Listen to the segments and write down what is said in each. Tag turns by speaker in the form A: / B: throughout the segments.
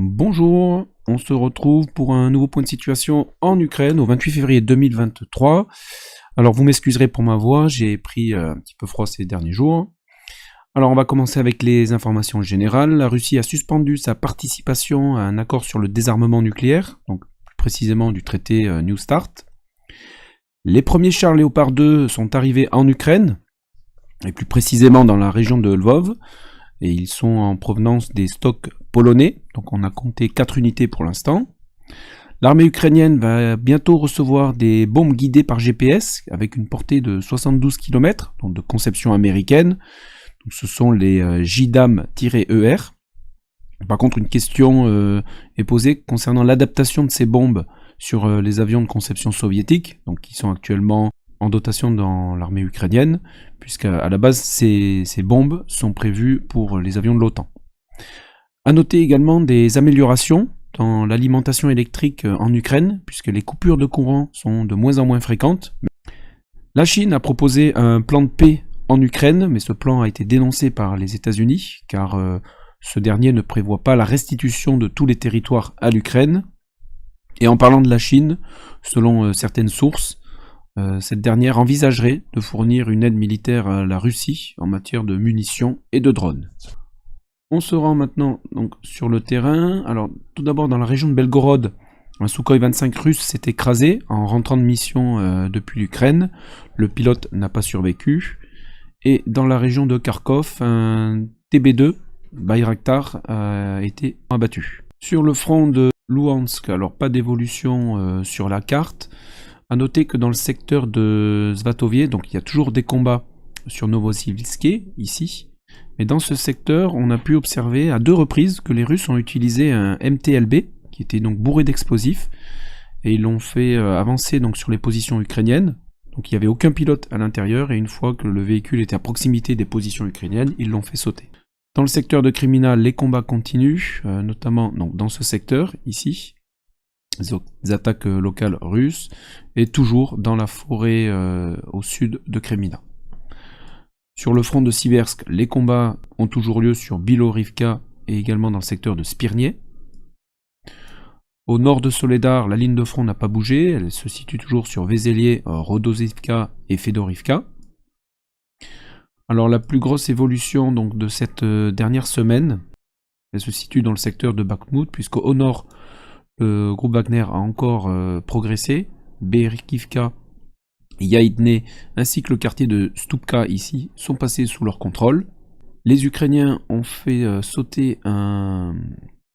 A: Bonjour, on se retrouve pour un nouveau point de situation en Ukraine au 28 février 2023. Alors vous m'excuserez pour ma voix, j'ai pris un petit peu froid ces derniers jours. Alors on va commencer avec les informations générales. La Russie a suspendu sa participation à un accord sur le désarmement nucléaire, donc plus précisément du traité New START. Les premiers chars Léopard 2 sont arrivés en Ukraine, et plus précisément dans la région de Lvov, et ils sont en provenance des stocks polonais, donc on a compté 4 unités pour l'instant. L'armée ukrainienne va bientôt recevoir des bombes guidées par GPS avec une portée de 72 km, donc de conception américaine. Donc ce sont les JDAM-ER. Par contre, une question est posée concernant l'adaptation de ces bombes sur les avions de conception soviétique, donc qui sont actuellement en dotation dans l'armée ukrainienne, puisqu'à la base, ces bombes sont prévues pour les avions de l'OTAN. À noter également des améliorations dans l'alimentation électrique en Ukraine, puisque les coupures de courant sont de moins en moins fréquentes. La Chine a proposé un plan de paix en Ukraine, mais ce plan a été dénoncé par les États-Unis, car ce dernier ne prévoit pas la restitution de tous les territoires à l'Ukraine. Et en parlant de la Chine, selon certaines sources, cette dernière envisagerait de fournir une aide militaire à la Russie en matière de munitions et de drones. On se rend maintenant donc sur le terrain. Alors tout d'abord dans la région de Belgorod, un Sukhoi 25 russe s'est écrasé en rentrant de mission depuis l'Ukraine. Le pilote n'a pas survécu. Et dans la région de Kharkov, un TB2 Bayraktar a été abattu. Sur le front de Luhansk, alors pas d'évolution sur la carte. A noter que dans le secteur de Svatovier, donc il y a toujours des combats sur Novosibirsk, ici. Mais dans ce secteur, on a pu observer à 2 reprises que les Russes ont utilisé un MTLB, qui était donc bourré d'explosifs, et ils l'ont fait avancer donc sur les positions ukrainiennes. Donc il n'y avait aucun pilote à l'intérieur, et une fois que le véhicule était à proximité des positions ukrainiennes, ils l'ont fait sauter. Dans le secteur de Kremina, les combats continuent, notamment donc, dans ce secteur, ici. Les attaques locales russes, et toujours dans la forêt au sud de Kremina. Sur le front de Siversk, les combats ont toujours lieu sur Bilorivka et également dans le secteur de Spirnie. Au nord de Soledar, la ligne de front n'a pas bougé, elle se situe toujours sur Veselier, Rodosivka et Fedorivka. Alors la plus grosse évolution donc, de cette dernière semaine, elle se situe dans le secteur de Bakhmut, puisqu'au nord, le groupe Wagner a encore progressé. Berkivka, Yaïdne ainsi que le quartier de Stupka ici sont passés sous leur contrôle. Les Ukrainiens ont fait sauter un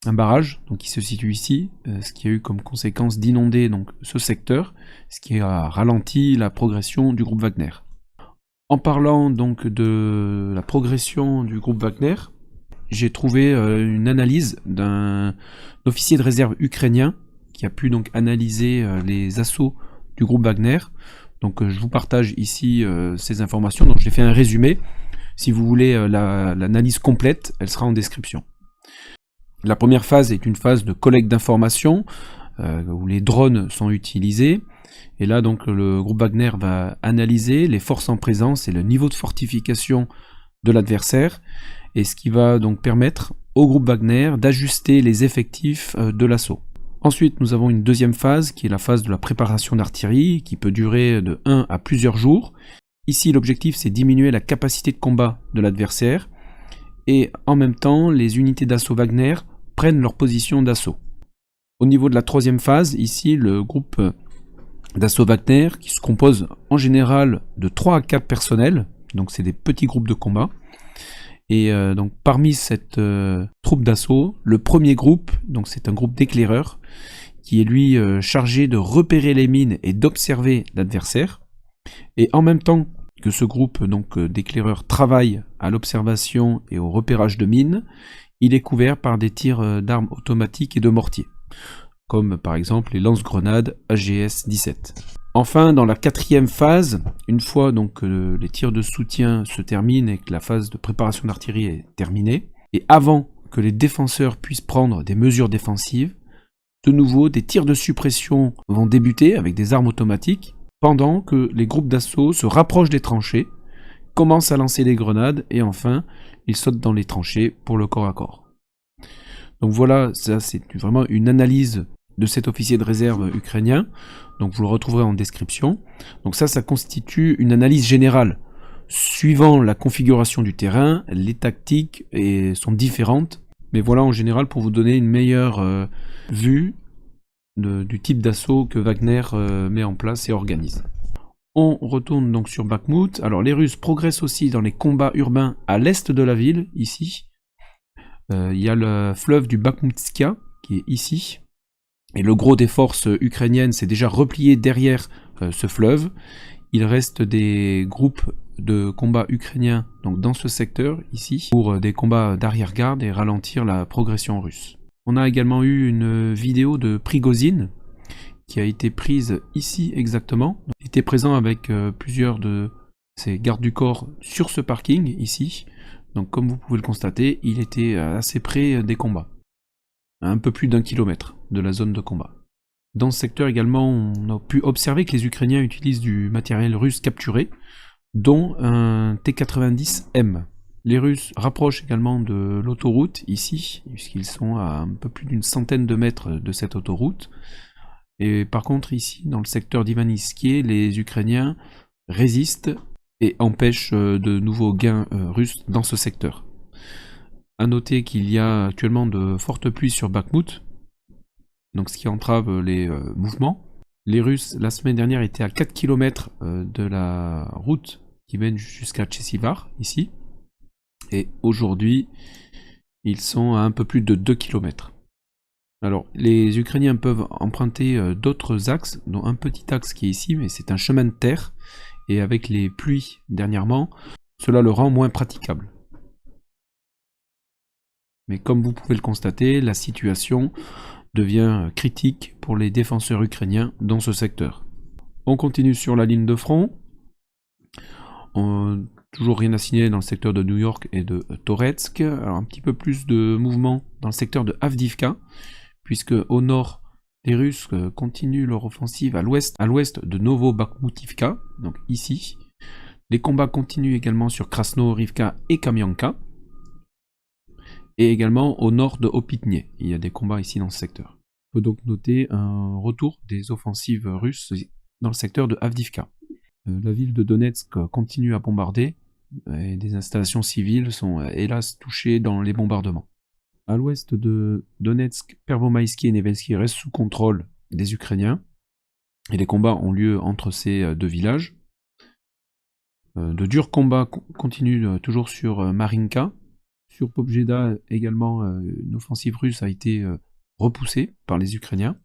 A: barrage donc qui se situe ici, ce qui a eu comme conséquence d'inonder donc ce secteur, ce qui a ralenti la progression du groupe Wagner. En parlant donc de la progression du groupe Wagner, j'ai trouvé une analyse d'un officier de réserve ukrainien qui a pu donc analyser les assauts du groupe Wagner. Donc je vous partage ici ces informations, donc j'ai fait un résumé. Si vous voulez l'analyse complète, elle sera en description. La première phase est une phase de collecte d'informations où les drones sont utilisés. Et là donc le groupe Wagner va analyser les forces en présence et le niveau de fortification de l'adversaire. Et ce qui va donc permettre au groupe Wagner d'ajuster les effectifs de l'assaut. Ensuite, nous avons une deuxième phase, qui est la phase de la préparation d'artillerie, qui peut durer de 1 à plusieurs jours. Ici, l'objectif, c'est diminuer la capacité de combat de l'adversaire, et en même temps, les unités d'assaut Wagner prennent leur position d'assaut. Au niveau de la troisième phase, ici, le groupe d'assaut Wagner, qui se compose en général de 3 à 4 personnels, donc c'est des petits groupes de combat. Et donc parmi cette troupe d'assaut, le premier groupe, donc c'est un groupe d'éclaireurs, qui est lui chargé de repérer les mines et d'observer l'adversaire. Et en même temps que ce groupe donc d'éclaireurs travaille à l'observation et au repérage de mines, il est couvert par des tirs d'armes automatiques et de mortiers, comme par exemple les lance-grenades AGS-17. Enfin, dans la quatrième phase, une fois donc les tirs de soutien se terminent et que la phase de préparation d'artillerie est terminée, et avant que les défenseurs puissent prendre des mesures défensives, de nouveau des tirs de suppression vont débuter avec des armes automatiques, pendant que les groupes d'assaut se rapprochent des tranchées, commencent à lancer des grenades, et enfin, ils sautent dans les tranchées pour le corps à corps. Donc voilà, ça c'est vraiment une analyse de cet officier de réserve ukrainien. Donc vous le retrouverez en description. Donc ça constitue une analyse générale. Suivant la configuration du terrain, les tactiques sont différentes. Mais voilà en général pour vous donner une meilleure vue du type d'assaut que Wagner met en place et organise. On retourne donc sur Bakhmout. Alors les Russes progressent aussi dans les combats urbains à l'est de la ville, ici. Il y a le fleuve du Bakhmoutska qui est ici. Et le gros des forces ukrainiennes s'est déjà replié derrière ce fleuve. Il reste des groupes de combats ukrainiens donc dans ce secteur, ici, pour des combats d'arrière-garde et ralentir la progression russe. On a également eu une vidéo de Prigozhin, qui a été prise ici exactement. Il était présent avec plusieurs de ses gardes du corps sur ce parking, ici. Donc comme vous pouvez le constater, il était assez près des combats. À un peu plus d'1 kilomètre de la zone de combat. Dans ce secteur également, on a pu observer que les Ukrainiens utilisent du matériel russe capturé, dont un T-90M. Les Russes rapprochent également de l'autoroute ici, puisqu'ils sont à un peu plus d'une centaine de mètres de cette autoroute. Et par contre ici, dans le secteur d'Ivanivske, les Ukrainiens résistent et empêchent de nouveaux gains russes dans ce secteur. A noter qu'il y a actuellement de fortes pluies sur Bakhmout, donc ce qui entrave les mouvements. Les Russes, la semaine dernière, étaient à 4 km de la route qui mène jusqu'à Tchessivar, ici. Et aujourd'hui, ils sont à un peu plus de 2 km. Alors, les Ukrainiens peuvent emprunter d'autres axes, dont un petit axe qui est ici, mais c'est un chemin de terre. Et avec les pluies dernièrement, cela le rend moins praticable. Mais comme vous pouvez le constater, la situation devient critique pour les défenseurs ukrainiens dans ce secteur. On continue sur la ligne de front. Toujours rien à signaler dans le secteur de New York et de Toretsk. Alors un petit peu plus de mouvement dans le secteur de Avdiivka, puisque au nord, les Russes continuent leur offensive à l'ouest de Novo-Bakhmutivka, donc ici. Les combats continuent également sur Krasno-Rivka et Kamianka. Et également au nord de Opitny. Il y a des combats ici dans ce secteur. On peut donc noter un retour des offensives russes dans le secteur de Avdiivka. La ville de Donetsk continue à bombarder et des installations civiles sont hélas touchées dans les bombardements. À l'ouest de Donetsk, Pervomaïski et Nevelski restent sous contrôle des Ukrainiens et les combats ont lieu entre ces deux villages. De durs combats continuent toujours sur Marinka. Sur Pobjeda également, une offensive russe a été repoussée par les Ukrainiens.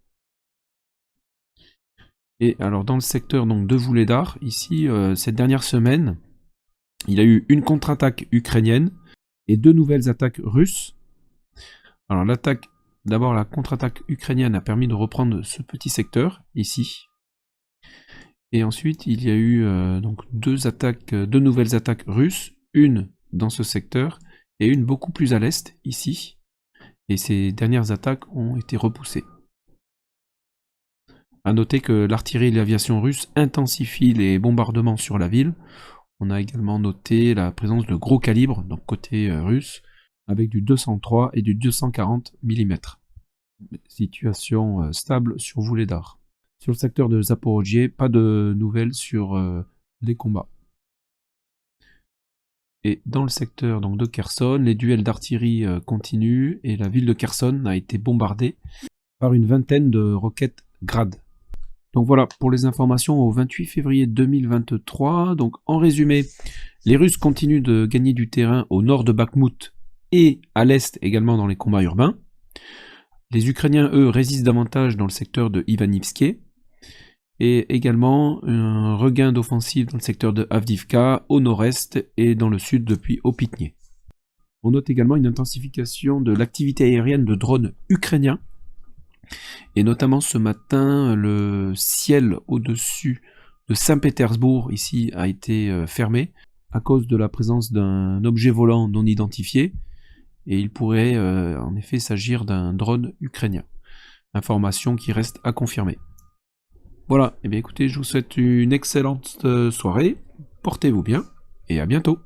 A: Et alors dans le secteur donc, de Vuhledar, ici, cette dernière semaine, il y a eu une contre-attaque ukrainienne et 2 nouvelles attaques russes. Alors d'abord la contre-attaque ukrainienne a permis de reprendre ce petit secteur, ici. Et ensuite il y a eu donc 2 nouvelles attaques russes, une dans ce secteur, et une beaucoup plus à l'est, ici, et ces dernières attaques ont été repoussées. A noter que l'artillerie et l'aviation russe intensifient les bombardements sur la ville. On a également noté la présence de gros calibres, donc côté russe, avec du 203 et du 240 mm. Situation stable sur Vuhledar. Sur le secteur de Zaporozhye, pas de nouvelles sur les combats. Et dans le secteur donc, de Kherson, les duels d'artillerie continuent et la ville de Kherson a été bombardée par une vingtaine de roquettes Grad. Donc voilà pour les informations au 28 février 2023. Donc en résumé, les Russes continuent de gagner du terrain au nord de Bakhmout et à l'est également dans les combats urbains. Les Ukrainiens, eux, résistent davantage dans le secteur de Ivanivske. Et également un regain d'offensive dans le secteur de Avdiivka, au nord-est et dans le sud depuis Opitny. On note également une intensification de l'activité aérienne de drones ukrainiens. Et notamment ce matin, le ciel au-dessus de Saint-Pétersbourg ici a été fermé à cause de la présence d'un objet volant non identifié. Et il pourrait en effet s'agir d'un drone ukrainien. Information qui reste à confirmer. Voilà, et bien écoutez, je vous souhaite une excellente soirée, portez-vous bien, et à bientôt.